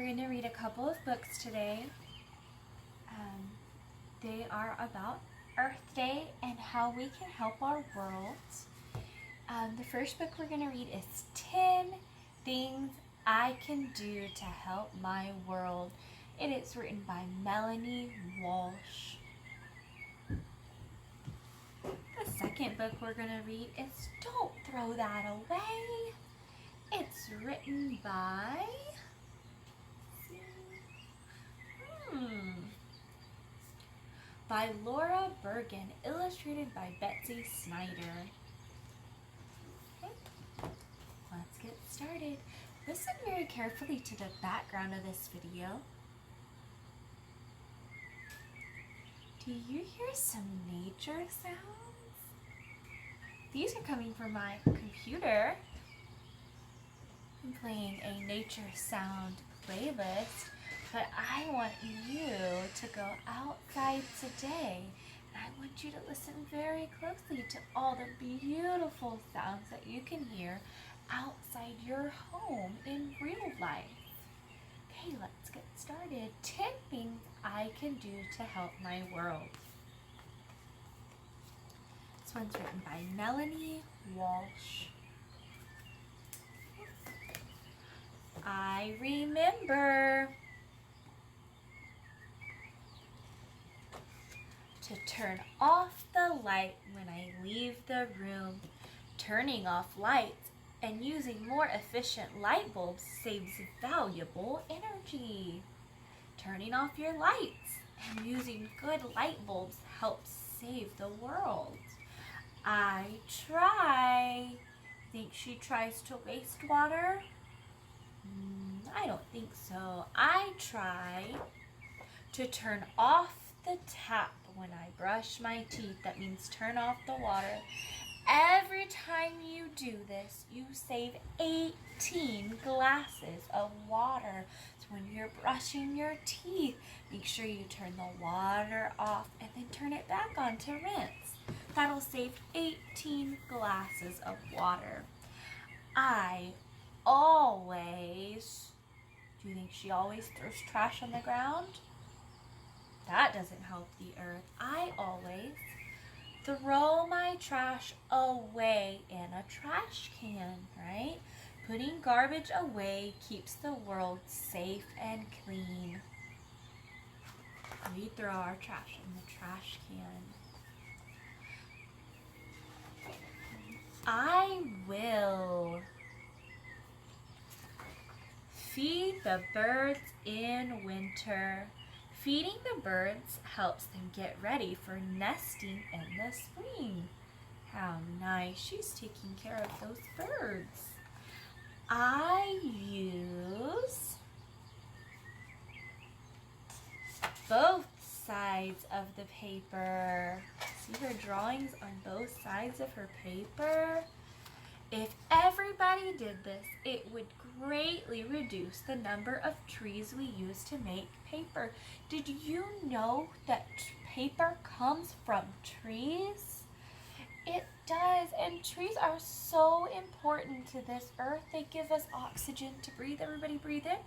going to read a couple of books today. They are about Earth Day and how we can help our world. The first book we're going to read is 10 Things I Can Do to Help My World. It is written by Melanie Walsh. The second book we're going to read is Don't Throw That Away. It's written by Laura Bergen, illustrated by Betsy Snyder. Okay, let's get started. Listen very carefully to the background of this video. Do you hear some nature sounds? These are coming from my computer. I'm playing a nature sound playlist, but I want you to go outside today, and I want you to listen very closely to all the beautiful sounds that you can hear outside your home in real life. Okay, let's get started. 10 things I can do to help my world. This one's written by Melanie Walsh. I remember to turn off the light when I leave the room. Turning off lights and using more efficient light bulbs saves valuable energy. Turning off your lights and using good light bulbs helps save the world. I try. Think she tries to waste water? I don't think so. I try to turn off the tap when I brush my teeth. That means turn off the water. Every time you do this, you save 18 glasses of water. So when you're brushing your teeth, make sure you turn the water off and then turn it back on to rinse. That'll save 18 glasses of water. I always, do you think she always throws trash on the ground? That doesn't help the earth. I always throw my trash away in a trash can, right? Putting garbage away keeps the world safe and clean. We throw our trash in the trash can. I will feed the birds in winter. Feeding the birds helps them get ready for nesting in the spring. How nice. She's taking care of those birds. I use both sides of the paper. See her drawings on both sides of her paper? If everybody did this, it would greatly reduce the number of trees we use to make paper. Did you know that paper comes from trees? It does, and trees are so important to this earth. They give us oxygen to breathe. Everybody breathe in.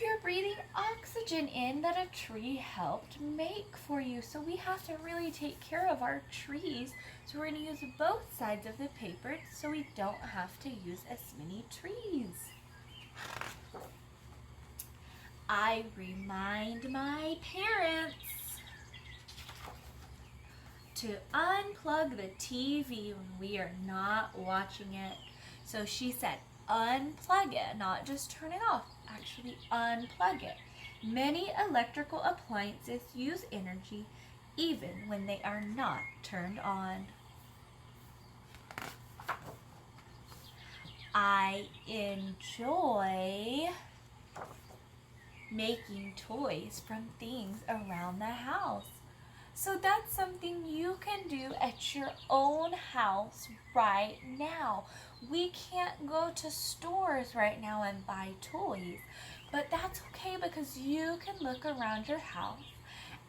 You're breathing oxygen in that a tree helped make for you. So we have to really take care of our trees. So we're going to use both sides of the paper so we don't have to use as many trees. I remind my parents to unplug the TV when we are not watching it. So she said, unplug it, not just turn it off. Actually unplug it. Many electrical appliances use energy even when they are not turned on. I enjoy making toys from things around the house. So that's something you can do at your own house right now. We can't go to stores right now and buy toys, but that's okay because you can look around your house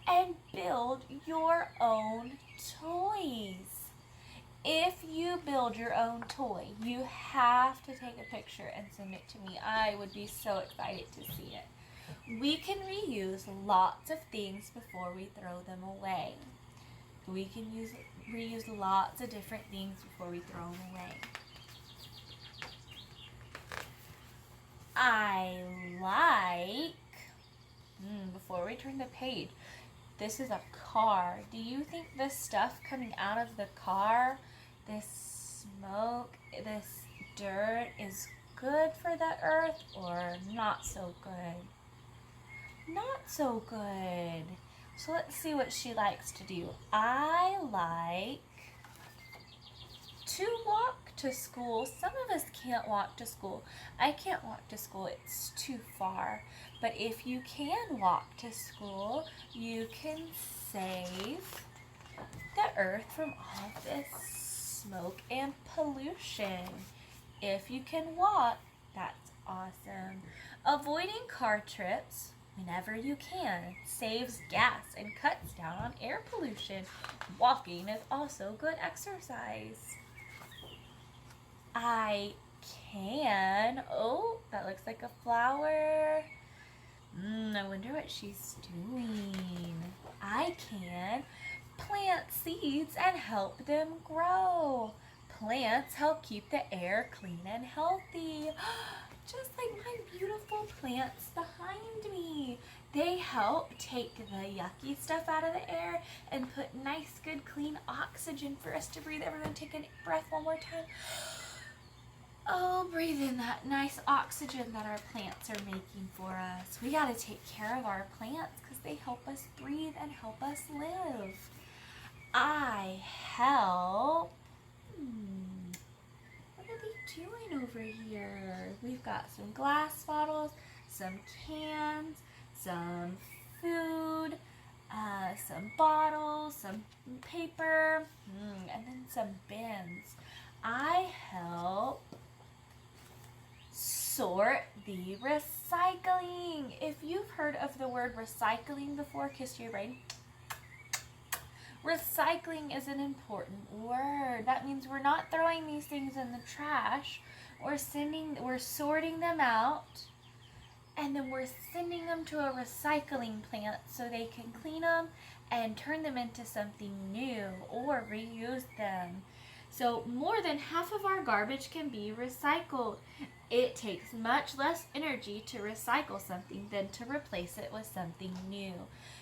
and build your own toys. If you build your own toy, you have to take a picture and send it to me. I would be so excited to see it. We can reuse lots of things before we throw them away. We can reuse lots of different things before we throw them away. I like, before we turn the page, this is a car. Do you think the stuff coming out of the car, this smoke, this dirt is good for the earth or not so good? Not so good. So let's see what she likes to do. I like to walk to school. Some of us can't walk to school. I can't walk to school. It's too far. But if you can walk to school, you can save the earth from all this smoke and pollution. If you can walk, that's awesome. Avoiding car trips whenever you can saves gas and cuts down on air pollution. Walking is also good exercise. I can, that looks like a flower. I wonder what she's doing. I can plant seeds and help them grow. Plants help keep the air clean and healthy. Just like my beautiful plants behind me. They help take the yucky stuff out of the air and put nice, good, clean oxygen for us to breathe. Everyone take a breath one more time. Oh, breathe in that nice oxygen that our plants are making for us. We got to take care of our plants because they help us breathe and help us live. I help. What are they doing over here? We've got some glass bottles, some cans, some food, some bottles, some paper, and then some bins. I help sort the recycling. If you've heard of the word recycling before, kiss your brain. Recycling is an important word. That means we're not throwing these things in the trash. We're sorting them out, and then we're sending them to a recycling plant so they can clean them and turn them into something new or reuse them. So more than half of our garbage can be recycled. It takes much less energy to recycle something than to replace it with something new.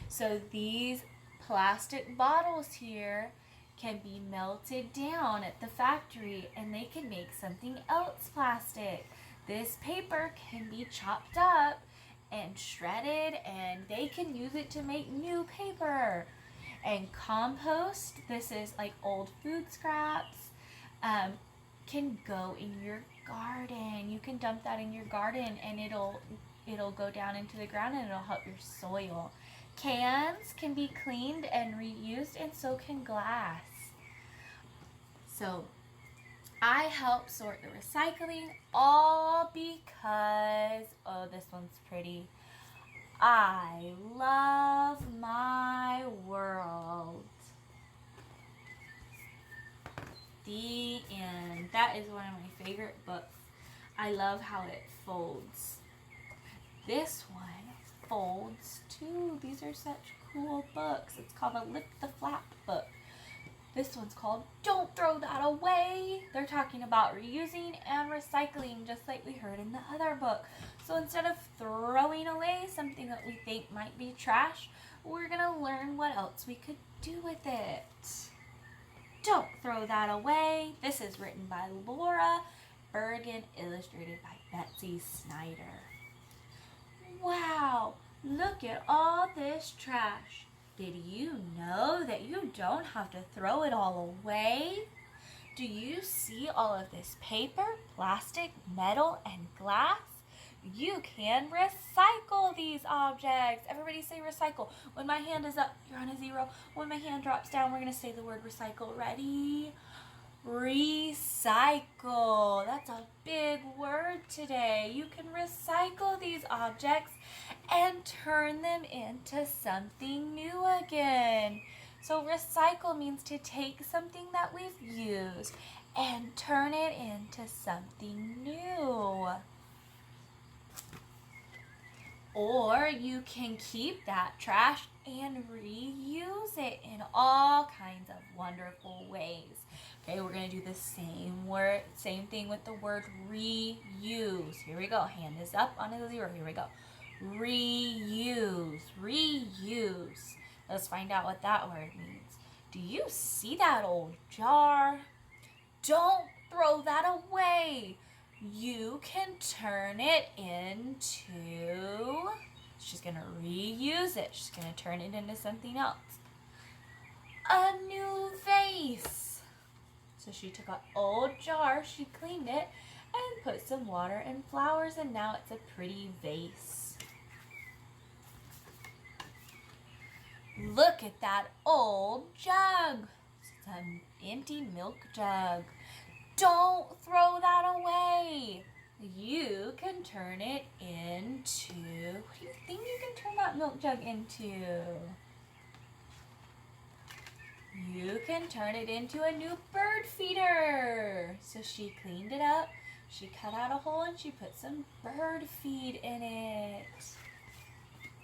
So these plastic bottles here can be melted down at the factory and they can make something else plastic. This paper can be chopped up and shredded and they can use it to make new paper. And compost, this is like old food scraps, can go in your garden. You can dump that in your garden and it'll go down into the ground and it'll help your soil. Cans can be cleaned and reused, and so can glass. So I help sort the recycling all because, this one's pretty. I love my world. The end. That is one of my favorite books. I love how it folds. This one folds too. These are such cool books. It's called a Lift the Flap book. This one's called Don't Throw That Away. They're talking about reusing and recycling just like we heard in the other book. So instead of throwing away something that we think might be trash, we're going to learn what else we could do with it. Don't throw that away. This is written by Laura Bergen, illustrated by Betsy Snyder. Wow, look at all this trash. Did you know that you don't have to throw it all away? Do you see all of this paper, plastic, metal, and glass? You can recycle these objects. Everybody say recycle. When my hand is up, you're on a 0. When my hand drops down, we're going to say the word recycle. Ready? Recycle. That's a big word today. You can recycle these objects and turn them into something new again. So recycle means to take something that we've used and turn it into something new. Or you can keep that trash and reuse it in all kinds of wonderful ways. Okay, we're going to do the same thing with the word reuse. Here we go. Hand is up on the 0. Here we go. Reuse. Reuse. Let's find out what that word means. Do you see that old jar? Don't throw that away. You can turn it into, she's going to reuse it. She's going to turn it into something else. A new vase. So she took an old jar, she cleaned it, and put some water and flowers, and now it's a pretty vase. Look at that old jug. It's an empty milk jug. Don't throw that away. You can turn it into, what do you think you can turn that milk jug into? You can turn it into a new bird feeder. So she cleaned it up, she cut out a hole, and she put some bird feed in it.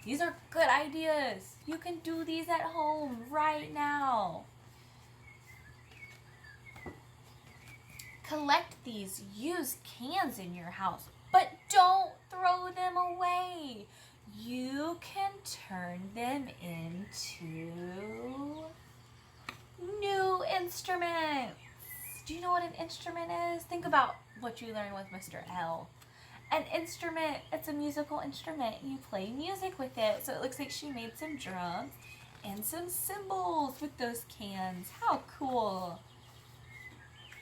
These are good ideas. You can do these at home right now. Collect these used cans in your house, but don't throw them away. You can turn them into new instruments. Do you know what an instrument is? Think about what you learned with Mr. L. An instrument, it's a musical instrument. You play music with it. So it looks like she made some drums and some cymbals with those cans. How cool.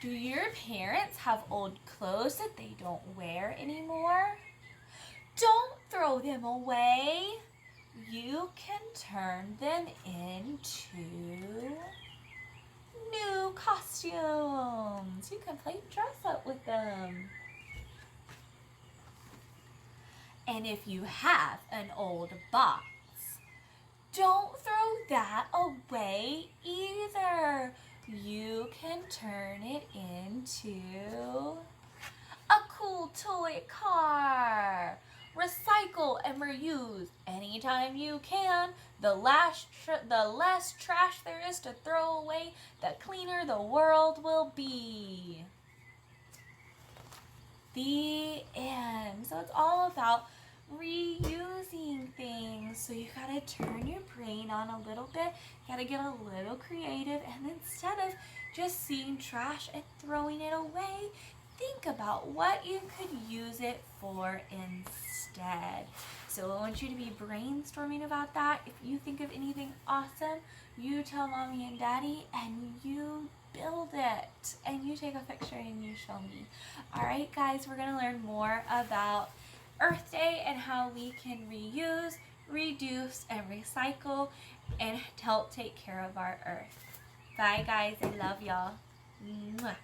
Do your parents have old clothes that they don't wear anymore? Don't throw them away. You can turn them into new costumes. You can play dress up with them. And if you have an old box, don't throw that away either. You can turn it into a cool toy car. Recycle and reuse anytime you can. The less trash there is to throw away, the cleaner the world will be. The end. So it's all about reusing things. So you gotta turn your brain on a little bit. You gotta get a little creative, and instead of just seeing trash and throwing it away, think about what you could use it for instead. So I want you to be brainstorming about that. If you think of anything awesome, you tell mommy and daddy, and you build it, and you take a picture and you show me. All right, guys, we're gonna learn more about Earth Day and how we can reuse, reduce, and recycle and help take care of our earth. Bye, guys. I love y'all. Mwah.